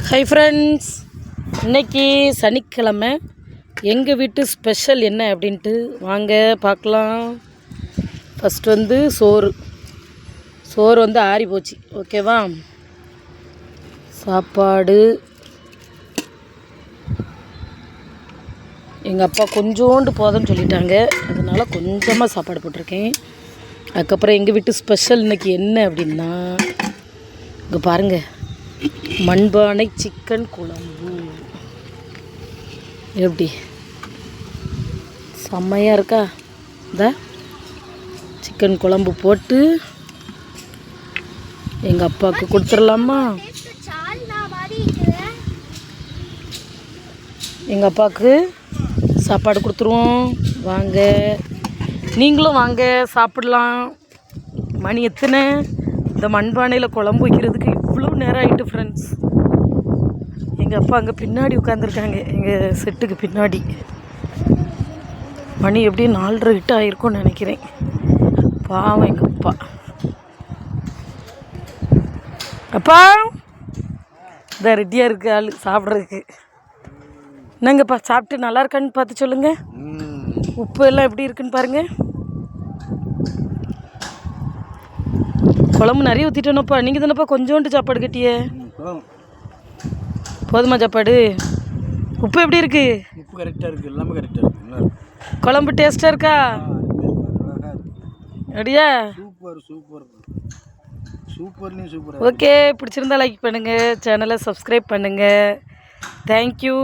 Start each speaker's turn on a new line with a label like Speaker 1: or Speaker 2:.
Speaker 1: Hi friends, இன்றைக்கி சனிக்கிழமை. எங்கள் வீட்டு ஸ்பெஷல் என்ன அப்படின்ட்டு வாங்க பார்க்கலாம். ஃபஸ்ட்டு வந்து சோறு வந்து ஆறி போச்சு. ஓகேவா? சாப்பாடு எங்கள் அப்பா கொஞ்சோண்டு போதும்னு சொல்லிட்டாங்க, அதனால் கொஞ்சமாக சாப்பாடு போட்டிருக்கேன். அதுக்கப்புறம் எங்கள் வீட்டு ஸ்பெஷல் இன்றைக்கி என்ன அப்படின்னா, இங்கே பாருங்கள், மண்பானை சிக்கன் குழம்பு. எப்படி செம்மையாக இருக்கா? இந்த சிக்கன் குழம்பு போட்டு எங்கள் அப்பாவுக்கு கொடுத்துடலாமா? எங்கள் அப்பாவுக்கு சாப்பாடு கொடுத்துருவோம். வாங்க, நீங்களும் வாங்க சாப்பிடலாம். மணி எத்தனை? இந்த மண்பானையில் குழம்பு வைக்கிறதுக்கு இவ்வளோ நேரம் ஆகிட்டு ஃப்ரெண்ட்ஸ். எங்கள் அப்பா அங்கே பின்னாடி உட்காந்துருக்காங்க, எங்கள் செட்டுக்கு பின்னாடி. மணி எப்படியும் 4:30 ஆகிருக்கும்னு நினைக்கிறேன். பாவம் எங்கள் அப்பா. அப்பா இந்த ரெடியாக இருக்குது ஆள் சாப்பிட்றதுக்கு. என்னங்கப்பா சாப்பிட்டு நல்லா இருக்கான்னு பார்த்து சொல்லுங்கள். உப்பு எல்லாம் எப்படி இருக்குன்னு பாருங்கள். குழம்பு நிறைய ஊற்றிட்டேனப்பா. நீங்கள் தானப்பா கொஞ்சோண்டு சாப்பாடு கட்டியே. போதுமா சாப்பாடு? உப்பு எப்படி இருக்குது?
Speaker 2: உப்பு கரெக்டாக இருக்குது, எல்லாமே கரெக்டாக இருக்குது.
Speaker 1: குழம்பு டேஸ்ட்டாக இருக்கா? அப்படியா?
Speaker 2: சூப்பர் சூப்பர் சூப்பர்லையும் சூப்பர்.
Speaker 1: ஓகே, பிடிச்சிருந்தா லைக் பண்ணுங்கள், சேனலை சப்ஸ்கிரைப் பண்ணுங்கள். தேங்க்யூ.